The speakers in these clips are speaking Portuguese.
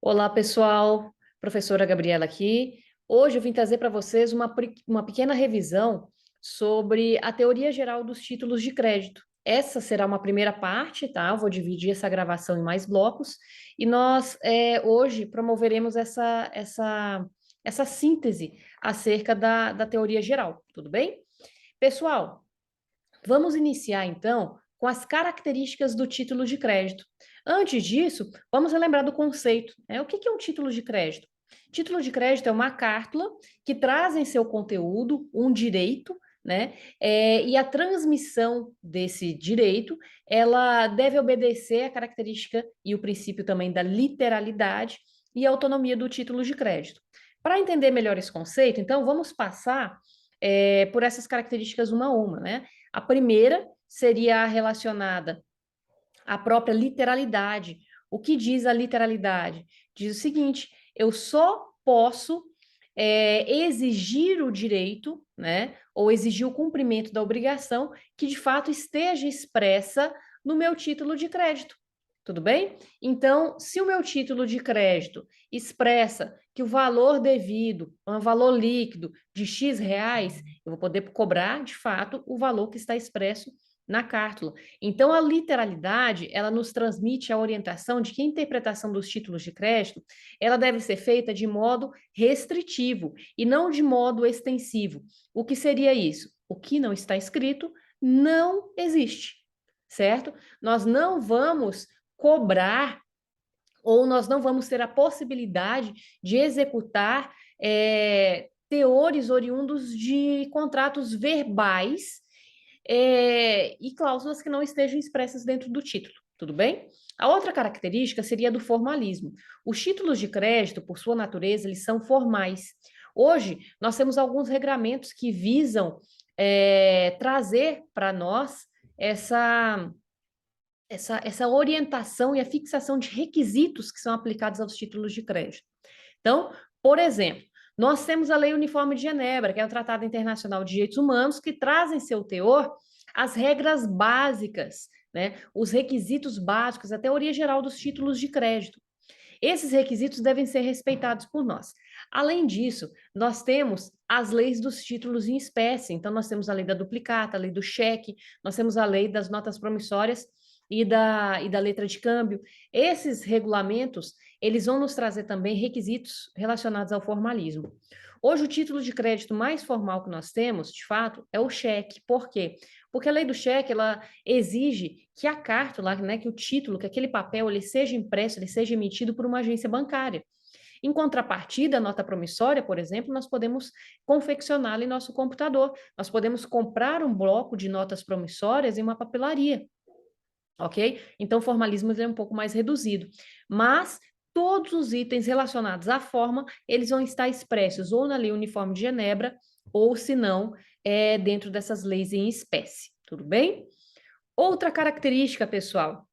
Olá, pessoal. Professora Gabriela aqui. Hoje eu vim trazer para vocês uma pequena revisão sobre a teoria geral dos títulos de crédito. Essa será uma primeira parte, tá? Eu vou dividir essa gravação em mais blocos e nós hoje promoveremos essa síntese acerca da teoria geral, tudo bem? Pessoal, vamos iniciar então com as características do título de crédito. Antes disso, vamos relembrar do conceito, né? O que é um título de crédito? Título de crédito é uma cartula que traz em seu conteúdo um direito, né? E a transmissão desse direito, ela deve obedecer à característica e o princípio também da literalidade e autonomia do título de crédito. Para entender melhor esse conceito, então, vamos passar por essas características uma a uma, né? A primeira seria relacionada à própria literalidade. O que diz a literalidade? Diz o seguinte: eu só posso exigir o direito, né, ou exigir o cumprimento da obrigação que de fato esteja expressa no meu título de crédito. Tudo bem? Então, se o meu título de crédito expressa que o valor devido, um valor líquido de X reais, eu vou poder cobrar, de fato, o valor que está expresso na cártula. Então, a literalidade, ela nos transmite a orientação de que a interpretação dos títulos de crédito, ela deve ser feita de modo restritivo e não de modo extensivo. O que seria isso? O que não está escrito não existe, certo? Nós não vamos cobrar ou nós não vamos ter a possibilidade de executar teores oriundos de contratos verbais e cláusulas que não estejam expressas dentro do título, tudo bem? A outra característica seria do formalismo. Os títulos de crédito, por sua natureza, eles são formais. Hoje, nós temos alguns regramentos que visam trazer para nós essa orientação e a fixação de requisitos que são aplicados aos títulos de crédito. Então, por exemplo, nós temos a Lei Uniforme de Genebra, que é um tratado internacional de direitos humanos, que traz em seu teor as regras básicas, né, os requisitos básicos, a teoria geral dos títulos de crédito. Esses requisitos devem ser respeitados por nós. Além disso, nós temos as leis dos títulos em espécie. Então, nós temos a lei da duplicata, a lei do cheque, nós temos a lei das notas promissórias e da letra de câmbio. Esses regulamentos, eles vão nos trazer também requisitos relacionados ao formalismo. Hoje, o título de crédito mais formal que nós temos, de fato, é o cheque. Por quê? Porque a lei do cheque, ela exige que a carta, né, que o título, que aquele papel, ele seja impresso, ele seja emitido por uma agência bancária. Em contrapartida, a nota promissória, por exemplo, nós podemos confeccioná-la em nosso computador. Nós podemos comprar um bloco de notas promissórias em uma papelaria, ok? Então, o formalismo é um pouco mais reduzido. Mas todos os itens relacionados à forma, eles vão estar expressos ou na Lei Uniforme de Genebra, ou, se não, dentro dessas leis em espécie. Tudo bem? Outra característica, pessoal,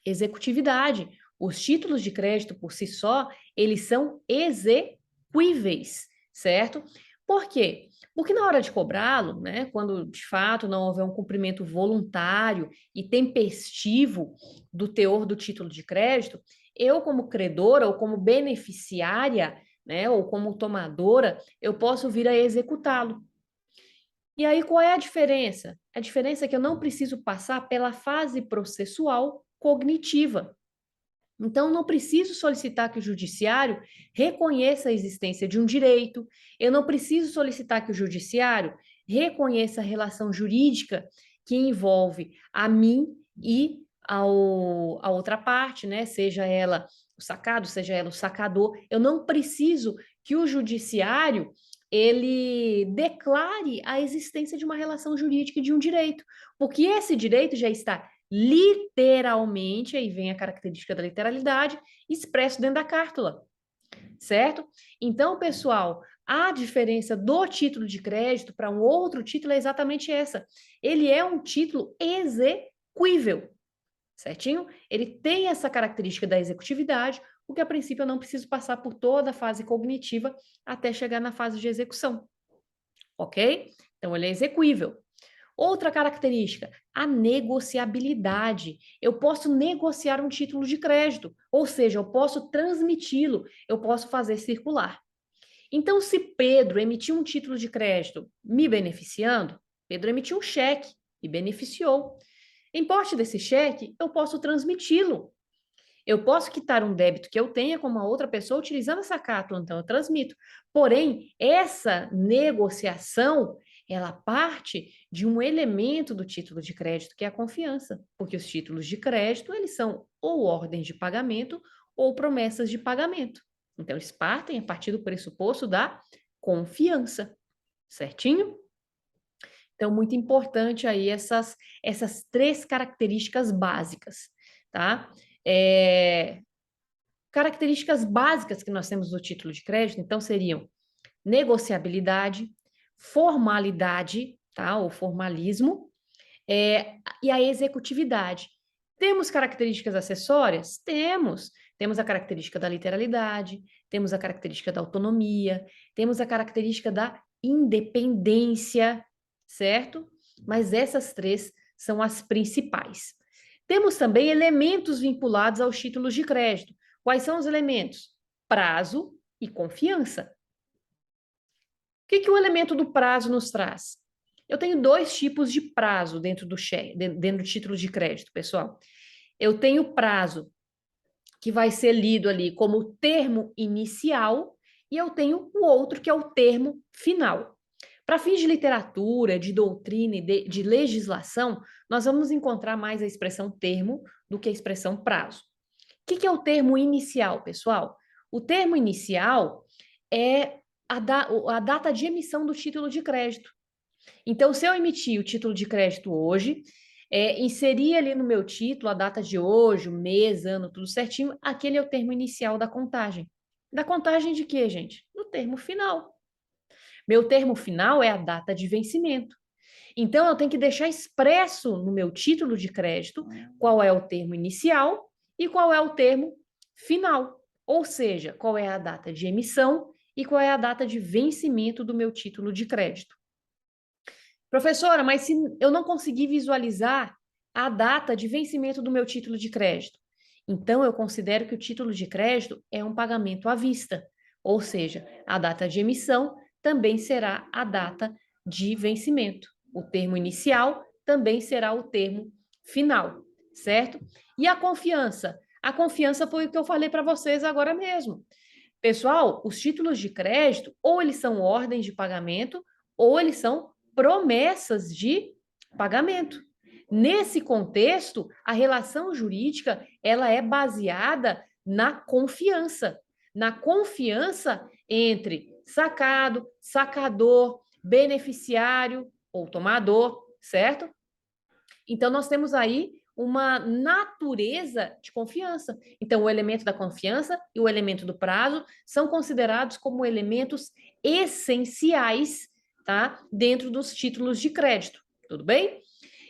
executividade. Os títulos de crédito, por si só, eles são exequíveis, certo? Por quê? Porque na hora de cobrá-lo, né, quando de fato não houver um cumprimento voluntário e tempestivo do teor do título de crédito, eu, como credora ou como beneficiária, né, ou como tomadora, eu posso vir a executá-lo. E aí, qual é a diferença? A diferença é que eu não preciso passar pela fase processual cognitiva. Então, não preciso solicitar que o judiciário reconheça a existência de um direito, eu não preciso solicitar que o judiciário reconheça a relação jurídica que envolve a mim e a outra parte, né? Seja ela o sacado, seja ela o sacador. Eu não preciso que o judiciário ele declare a existência de uma relação jurídica e de um direito, porque esse direito já está literalmente, aí vem a característica da literalidade, expresso dentro da cártula, certo? Então, pessoal, a diferença do título de crédito para um outro título é exatamente essa. Ele é um título exequível, certinho? Ele tem essa característica da executividade, o que a princípio eu não preciso passar por toda a fase cognitiva até chegar na fase de execução, ok? Então, ele é exequível. Outra característica, a negociabilidade. Eu posso negociar um título de crédito, ou seja, eu posso transmiti-lo, eu posso fazer circular. Então, se Pedro emitiu um título de crédito me beneficiando, Pedro emitiu um cheque e beneficiou. Em posse desse cheque, eu posso transmiti-lo. Eu posso quitar um débito que eu tenha com uma outra pessoa utilizando essa carta, então eu transmito. Porém, essa negociação, ela parte de um elemento do título de crédito, que é a confiança, porque os títulos de crédito, eles são ou ordens de pagamento ou promessas de pagamento. Então, eles partem a partir do pressuposto da confiança, certinho? Então, muito importante aí essas três características básicas, tá? Características básicas que nós temos no título de crédito, então, seriam negociabilidade, formalidade, tá? Ou formalismo, e a executividade. Temos características acessórias? Temos. Temos a característica da literalidade, temos a característica da autonomia, temos a característica da independência, certo? Mas essas três são as principais. Temos também elementos vinculados aos títulos de crédito. Quais são os elementos? Prazo e confiança. O que o elemento do prazo nos traz? Eu tenho dois tipos de prazo dentro do título de crédito, pessoal. Eu tenho prazo que vai ser lido ali como termo inicial e eu tenho o outro que é o termo final. Para fins de literatura, de doutrina e de legislação, nós vamos encontrar mais a expressão termo do que a expressão prazo. O que é o termo inicial, pessoal? O termo inicial é a data de emissão do título de crédito. Então, se eu emitir o título de crédito hoje, inserir ali no meu título a data de hoje, o mês, ano, tudo certinho, aquele é o termo inicial da contagem. Da contagem de quê, gente? Do termo final. Meu termo final é a data de vencimento. Então, eu tenho que deixar expresso no meu título de crédito qual é o termo inicial e qual é o termo final. Ou seja, qual é a data de emissão e qual é a data de vencimento do meu título de crédito. Professora, mas se eu não conseguir visualizar a data de vencimento do meu título de crédito, então eu considero que o título de crédito é um pagamento à vista, ou seja, a data de emissão também será a data de vencimento. O termo inicial também será o termo final, certo? E a confiança? A confiança foi o que eu falei para vocês agora mesmo. Pessoal, os títulos de crédito, ou eles são ordens de pagamento, ou eles são promessas de pagamento. Nesse contexto, a relação jurídica, ela é baseada na confiança entre sacado, sacador, beneficiário ou tomador, certo? Então, nós temos aí uma natureza de confiança. Então, o elemento da confiança e o elemento do prazo são considerados como elementos essenciais, tá? Dentro dos títulos de crédito, tudo bem?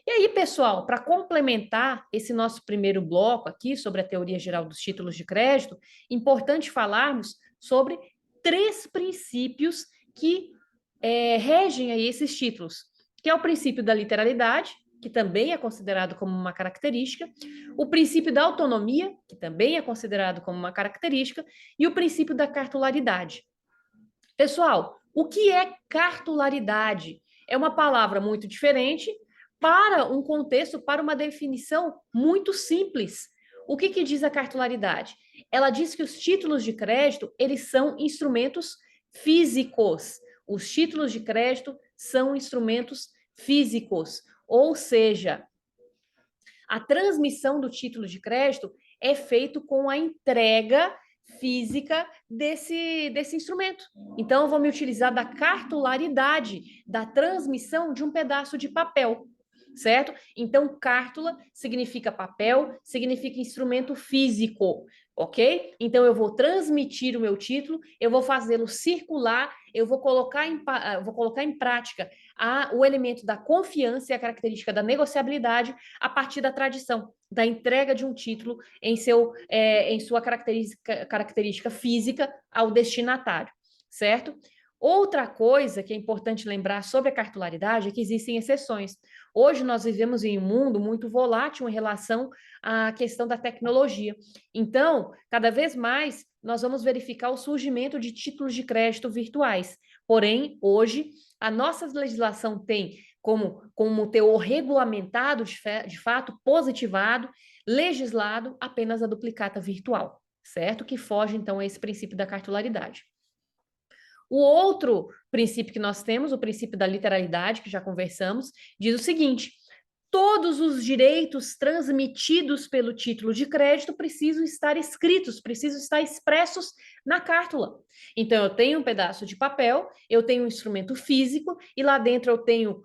E aí, pessoal, para complementar esse nosso primeiro bloco aqui sobre a teoria geral dos títulos de crédito, importante falarmos sobre três princípios que regem aí esses títulos, que é o princípio da literalidade, que também é considerado como uma característica, o princípio da autonomia, que também é considerado como uma característica, e o princípio da cartularidade. Pessoal, o que é cartularidade? É uma palavra muito diferente para um contexto, para uma definição muito simples. O que diz a cartularidade? Ela diz que os títulos de crédito, eles são instrumentos físicos. Os títulos de crédito são instrumentos físicos, ou seja, a transmissão do título de crédito é feito com a entrega física desse instrumento. Então, eu vou me utilizar da cartularidade, da transmissão de um pedaço de papel, certo? Então, cártula significa papel, significa instrumento físico, ok? Então, eu vou transmitir o meu título, eu vou fazê-lo circular, eu vou colocar em prática o elemento da confiança e a característica da negociabilidade a partir da tradição, da entrega de um título em sua característica física ao destinatário, certo? Outra coisa que é importante lembrar sobre a cartularidade é que existem exceções. Hoje nós vivemos em um mundo muito volátil em relação à questão da tecnologia. Então, cada vez mais nós vamos verificar o surgimento de títulos de crédito virtuais. Porém, hoje, a nossa legislação tem como teor regulamentado, de fato, positivado, legislado apenas a duplicata virtual, certo? Que foge, então, a esse princípio da cartularidade. O outro princípio que nós temos, o princípio da literalidade, que já conversamos, diz o seguinte: todos os direitos transmitidos pelo título de crédito precisam estar escritos, precisam estar expressos na cártula. Então, eu tenho um pedaço de papel, eu tenho um instrumento físico, e lá dentro eu tenho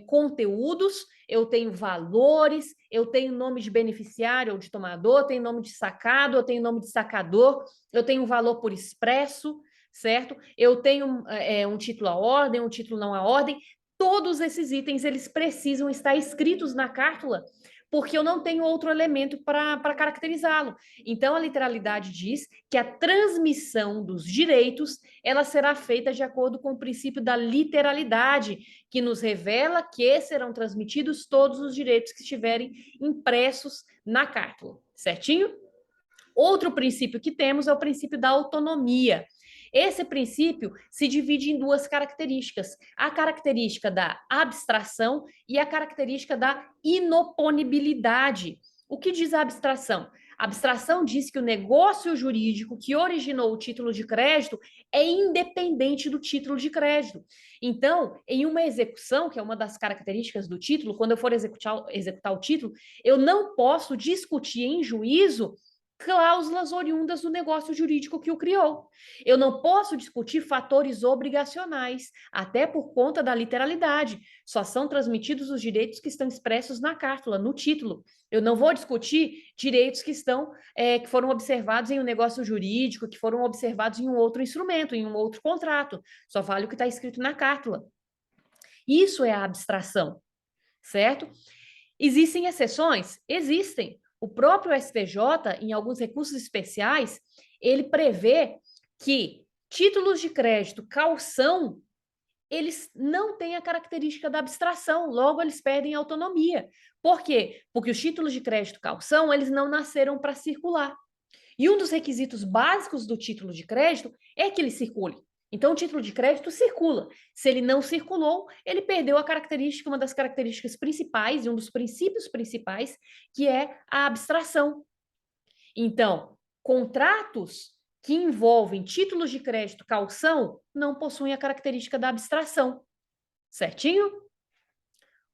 conteúdos, eu tenho valores, eu tenho nome de beneficiário ou de tomador, eu tenho nome de sacado, eu tenho nome de sacador, eu tenho um valor por expresso, certo? Eu tenho um título à ordem, um título não à ordem. Todos esses itens, eles precisam estar escritos na cártula, porque eu não tenho outro elemento para caracterizá-lo. Então, a literalidade diz que a transmissão dos direitos, ela será feita de acordo com o princípio da literalidade, que nos revela que serão transmitidos todos os direitos que estiverem impressos na cártula, certinho? Outro princípio que temos é o princípio da autonomia. Esse princípio se divide em duas características: a característica da abstração e a característica da inoponibilidade. O que diz a abstração? A abstração diz que o negócio jurídico que originou o título de crédito é independente do título de crédito. Então, em uma execução, que é uma das características do título, quando eu for executar o título, eu não posso discutir em juízo cláusulas oriundas do negócio jurídico que o criou. Eu não posso discutir fatores obrigacionais, até por conta da literalidade. Só são transmitidos os direitos que estão expressos na cártula, no título. Eu não vou discutir direitos que foram observados em um negócio jurídico, que foram observados em um outro instrumento, em um outro contrato. Só vale o que está escrito na cártula. Isso é a abstração, certo? Existem exceções? Existem. O próprio STJ, em alguns recursos especiais, ele prevê que títulos de crédito calção, eles não têm a característica da abstração, logo eles perdem autonomia. Por quê? Porque os títulos de crédito calção, eles não nasceram para circular. E um dos requisitos básicos do título de crédito é que ele circule. Então, o título de crédito circula. Se ele não circulou, ele perdeu a característica, uma das características principais e um dos princípios principais, que é a abstração. Então, contratos que envolvem títulos de crédito calção não possuem a característica da abstração. Certinho?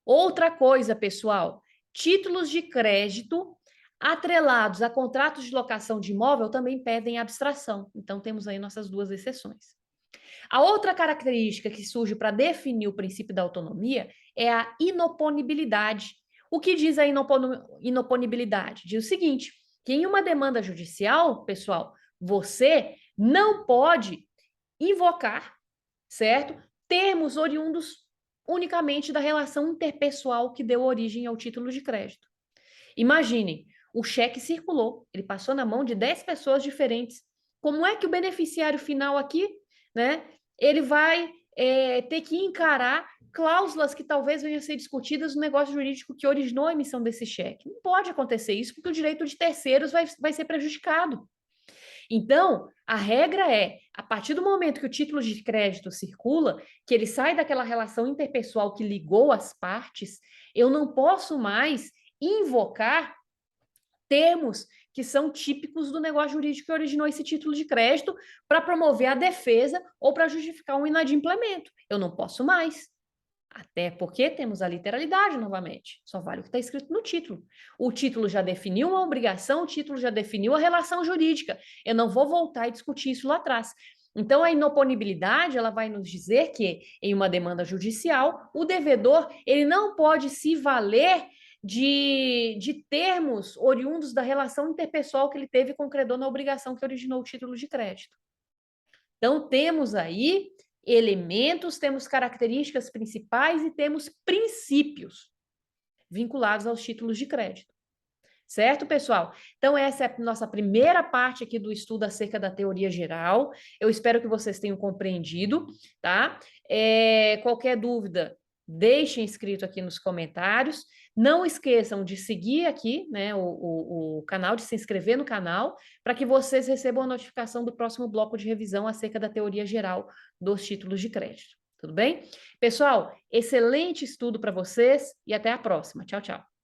Outra coisa, pessoal, títulos de crédito atrelados a contratos de locação de imóvel também pedem abstração. Então, temos aí nossas duas exceções. A outra característica que surge para definir o princípio da autonomia é a inoponibilidade. O que diz a inoponibilidade? Diz o seguinte, que em uma demanda judicial, pessoal, você não pode invocar, certo? Termos oriundos unicamente da relação interpessoal que deu origem ao título de crédito. Imaginem, o cheque circulou, ele passou na mão de 10 pessoas diferentes. Como é que o beneficiário final aqui, né, ele vai ter que encarar cláusulas que talvez venham a ser discutidas no negócio jurídico que originou a emissão desse cheque? Não pode acontecer isso, porque o direito de terceiros vai ser prejudicado. Então, a regra é, a partir do momento que o título de crédito circula, que ele sai daquela relação interpessoal que ligou as partes, eu não posso mais invocar termos que são típicos do negócio jurídico que originou esse título de crédito para promover a defesa ou para justificar um inadimplemento. Eu não posso mais. Até porque temos a literalidade novamente. Só vale o que está escrito no título. O título já definiu uma obrigação, o título já definiu a relação jurídica. Eu não vou voltar e discutir isso lá atrás. Então, a inoponibilidade, ela vai nos dizer que, em uma demanda judicial, o devedor ele não pode se valer de termos oriundos da relação interpessoal que ele teve com o credor na obrigação que originou o título de crédito. Então, temos aí elementos, temos características principais e temos princípios vinculados aos títulos de crédito. Certo, pessoal? Então, essa é a nossa primeira parte aqui do estudo acerca da teoria geral. Eu espero que vocês tenham compreendido, tá? Qualquer dúvida, deixem escrito aqui nos comentários. Não esqueçam de seguir aqui, né, o canal, de se inscrever no canal, para que vocês recebam a notificação do próximo bloco de revisão acerca da teoria geral dos títulos de crédito. Tudo bem? Pessoal, excelente estudo para vocês e até a próxima. Tchau, tchau.